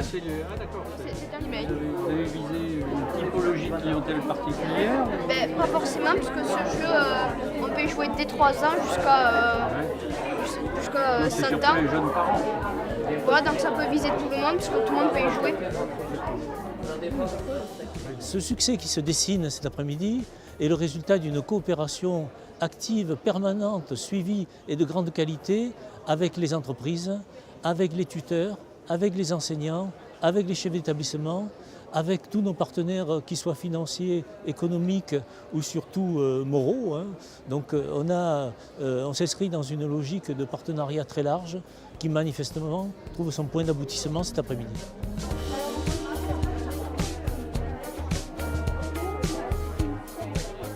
d'accord. C'est un email. Vous avez visé une typologie de clientèle particulière? Pas forcément, parce que ce jeu, on peut y jouer dès 3 ans jusqu'à C'est 100 surtout ans. les jeunes parents. Voilà, donc ça peut viser tout le monde, parce que tout le monde peut y jouer. Ce succès qui se dessine cet après-midi est le résultat d'une coopération active, permanente, suivie et de grande qualité avec les entreprises, avec les tuteurs, avec les enseignants, avec les chefs d'établissement, avec tous nos partenaires, qu'ils soient financiers, économiques ou surtout moraux. Donc on s'inscrit dans une logique de partenariat très large qui manifestement trouve son point d'aboutissement cet après-midi.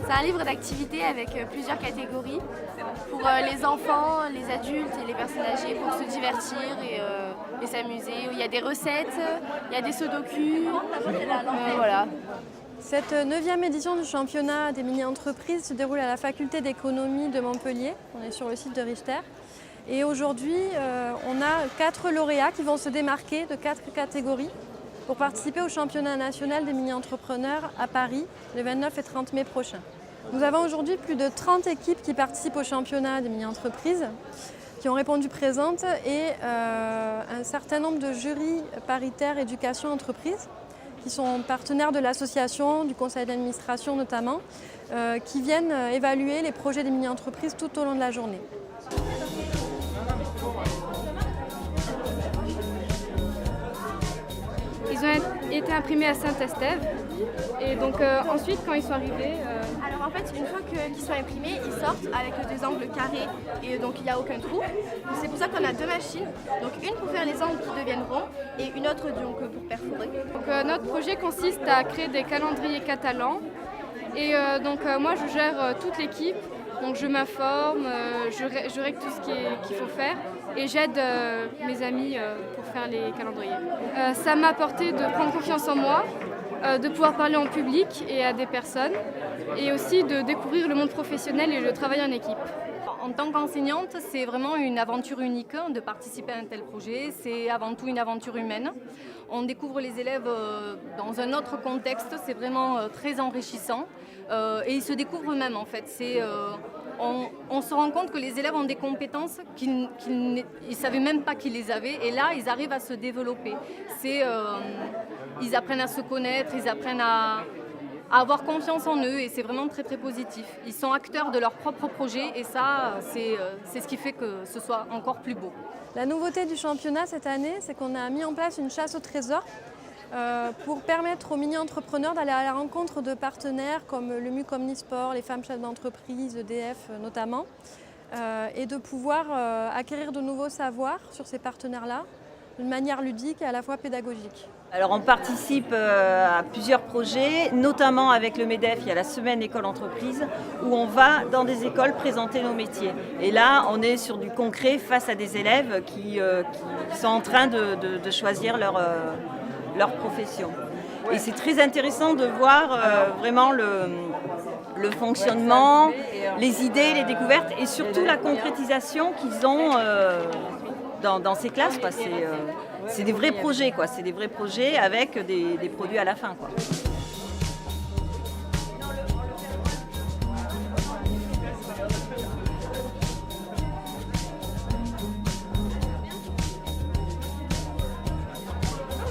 C'est un livre d'activité avec plusieurs catégories pour les enfants, les adultes et les personnes âgées pour se divertir et s'amuser. Il y a des recettes, il y a des sudoku, voilà. Cette 9e édition du championnat des mini-entreprises se déroule à la faculté d'économie de Montpellier. On est sur le site de Richter. Et aujourd'hui, on a 4 lauréats qui vont se démarquer de 4 catégories pour participer au championnat national des mini-entrepreneurs à Paris le 29 et 30 mai prochain. Nous avons aujourd'hui plus de 30 équipes qui participent au championnat des mini-entreprises, qui ont répondu présentes, et un certain nombre de jurys paritaires éducation entreprise, qui sont partenaires de l'association, du conseil d'administration notamment, qui viennent évaluer les projets des mini-entreprises tout au long de la journée. Ils ont été imprimés à Saint-Estève et donc ensuite quand ils sont arrivés... Alors en fait, une fois qu'ils sont imprimés, ils sortent avec des angles carrés et donc il n'y a aucun trou. C'est pour ça qu'on a 2 machines, donc une pour faire les angles qui deviennent ronds et une autre donc, pour perforer. Donc notre projet consiste à créer des calendriers catalans et moi je gère toute l'équipe. Donc je m'informe, je règle tout ce qu'il faut faire et j'aide mes amis pour faire les calendriers. Ça m'a apporté de prendre confiance en moi, de pouvoir parler en public et à des personnes et aussi de découvrir le monde professionnel et le travail en équipe. En tant qu'enseignante, c'est vraiment une aventure unique de participer à un tel projet. C'est avant tout une aventure humaine. On découvre les élèves dans un autre contexte, c'est vraiment très enrichissant. Et ils se découvrent eux-mêmes en fait. On se rend compte que les élèves ont des compétences qu'ils ne savaient même pas qu'ils les avaient. Et là, ils arrivent à se développer. Ils apprennent à se connaître, ils apprennent à avoir confiance en eux et c'est vraiment très très positif. Ils sont acteurs de leur propre projet et ça, c'est ce qui fait que ce soit encore plus beau. La nouveauté du championnat cette année, c'est qu'on a mis en place une chasse au trésor pour permettre aux mini-entrepreneurs d'aller à la rencontre de partenaires comme le MUC Omnisport, les femmes chefs d'entreprise, EDF notamment, et de pouvoir acquérir de nouveaux savoirs sur ces partenaires-là d'une manière ludique et à la fois pédagogique. Alors on participe à plusieurs projets, notamment avec le MEDEF, il y a la semaine école entreprise où on va dans des écoles présenter nos métiers. Et là on est sur du concret face à des élèves qui sont en train de choisir leur profession. Et c'est très intéressant de voir vraiment le fonctionnement, les idées, les découvertes et surtout la concrétisation qu'ils ont dans ces classes. C'est des vrais projets, quoi. C'est des vrais projets avec des produits à la fin, quoi.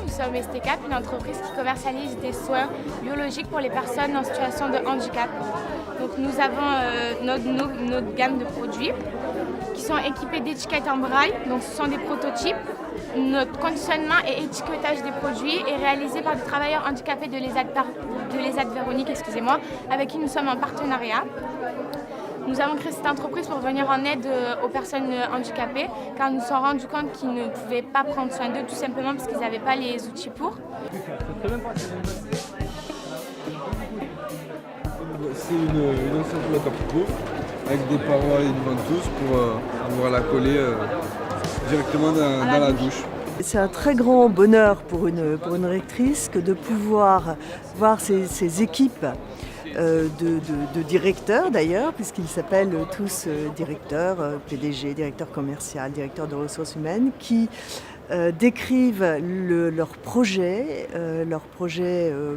Nous sommes STCAP, une entreprise qui commercialise des soins biologiques pour les personnes en situation de handicap. Donc nous avons notre gamme de produits qui sont équipés d'étiquettes en braille, donc ce sont des prototypes. Notre conditionnement et étiquetage des produits est réalisé par des travailleurs handicapés de l'ESAT Véronique, avec qui nous sommes en partenariat. Nous avons créé cette entreprise pour venir en aide aux personnes handicapées, car nous nous sommes rendus compte qu'ils ne pouvaient pas prendre soin d'eux, tout simplement parce qu'ils n'avaient pas les outils pour. C'est une enceinte waterproof avec des parois et une ventouse pour pouvoir la coller directement dans la douche. C'est un très grand bonheur pour une rectrice que de pouvoir voir ces équipes de directeurs d'ailleurs, puisqu'ils s'appellent tous directeurs, PDG, directeur commercial, directeur de ressources humaines, qui décrivent leur projet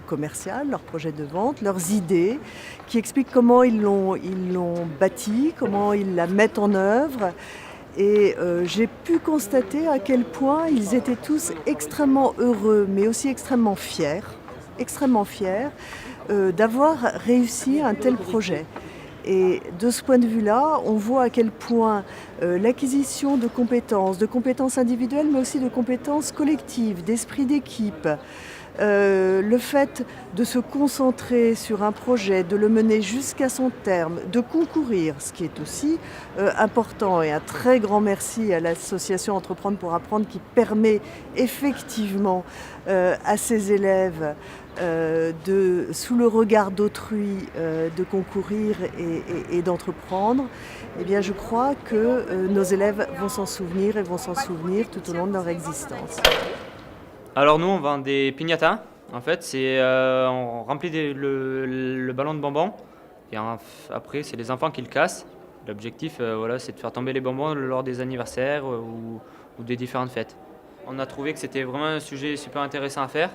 commercial, leur projet de vente, leurs idées, qui expliquent comment ils l'ont bâti, comment ils la mettent en œuvre. Et j'ai pu constater à quel point ils étaient tous extrêmement heureux, mais aussi extrêmement fiers d'avoir réussi un tel projet. Et de ce point de vue-là, on voit à quel point l'acquisition de compétences individuelles, mais aussi de compétences collectives, d'esprit d'équipe, le fait de se concentrer sur un projet, de le mener jusqu'à son terme, de concourir, ce qui est aussi important, et un très grand merci à l'association Entreprendre pour apprendre qui permet effectivement à ses élèves sous le regard d'autrui, de concourir et d'entreprendre. Eh bien, je crois que nos élèves vont s'en souvenir et vont s'en souvenir tout au long de leur existence. Alors nous, on vend des piñatas. En fait, on remplit le ballon de bonbons et après, c'est les enfants qui le cassent. L'objectif, c'est de faire tomber les bonbons lors des anniversaires ou des différentes fêtes. On a trouvé que c'était vraiment un sujet super intéressant à faire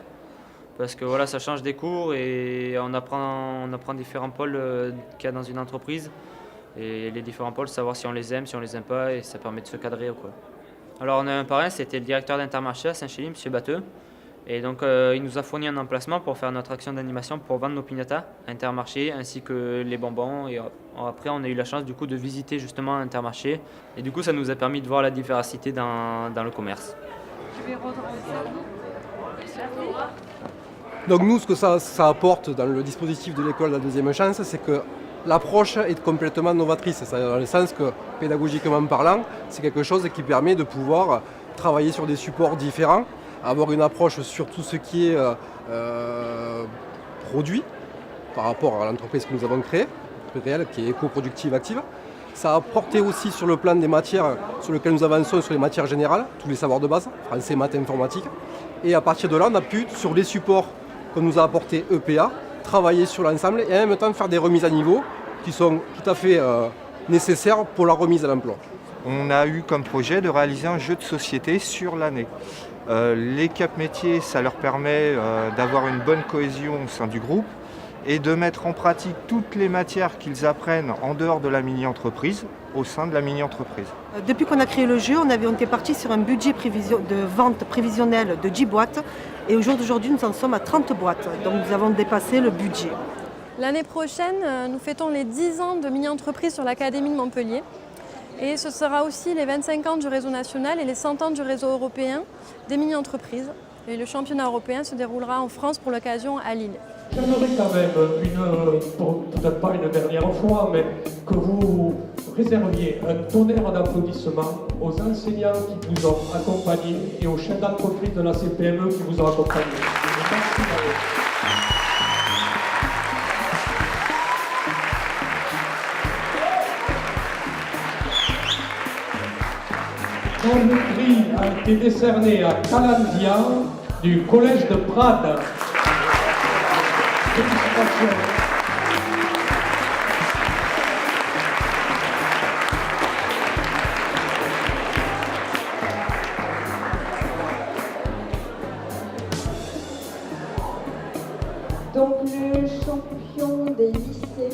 parce que ça change des cours et on apprend différents pôles qu'il y a dans une entreprise et les différents pôles, savoir si on les aime, si on les aime pas, et ça permet de se cadrer, quoi. Alors on a un parrain, c'était le directeur d'Intermarché à Saint-Chély, M. Batteux. Et donc il nous a fourni un emplacement pour faire notre action d'animation pour vendre nos piñatas à Intermarché ainsi que les bonbons. Et après on a eu la chance du coup de visiter justement Intermarché. Et du coup ça nous a permis de voir la diversité dans le commerce. Donc nous, ce que ça apporte dans le dispositif de l'école La Deuxième Chance, c'est que l'approche est complètement novatrice, dans le sens que, pédagogiquement parlant, c'est quelque chose qui permet de pouvoir travailler sur des supports différents, avoir une approche sur tout ce qui est produit par rapport à l'entreprise que nous avons créée, qui est éco-productive active. Ça a apporté aussi sur le plan des matières sur lesquelles nous avançons, sur les matières générales, tous les savoirs de base, français, maths, informatique. Et à partir de là, on a pu, sur les supports qu'on nous a apportés EPA, travailler sur l'ensemble et en même temps faire des remises à niveau qui sont tout à fait nécessaires pour la remise à l'emploi. On a eu comme projet de réaliser un jeu de société sur l'année. Les cap métiers, ça leur permet d'avoir une bonne cohésion au sein du groupe et de mettre en pratique toutes les matières qu'ils apprennent en dehors de la mini-entreprise au sein de la mini-entreprise. Depuis qu'on a créé le jeu, on était parti sur un budget de vente prévisionnel de 10 boîtes et au jour d'aujourd'hui, nous en sommes à 30 boîtes. Donc nous avons dépassé le budget. L'année prochaine, nous fêtons les 10 ans de mini-entreprise sur l'Académie de Montpellier. Et ce sera aussi les 25 ans du réseau national et les 100 ans du réseau européen des mini-entreprises. Et le championnat européen se déroulera en France pour l'occasion à Lille. J'aimerais quand même, peut-être pas une dernière fois, mais que vous réserviez un tonnerre d'applaudissements aux enseignants qui vous ont accompagnés et aux chefs d'entreprise de la CPME qui vous ont accompagnés. Merci à vous. Le prix a été décerné à Calandia du collège de Prades. Félicitations. Donc le champion des lycées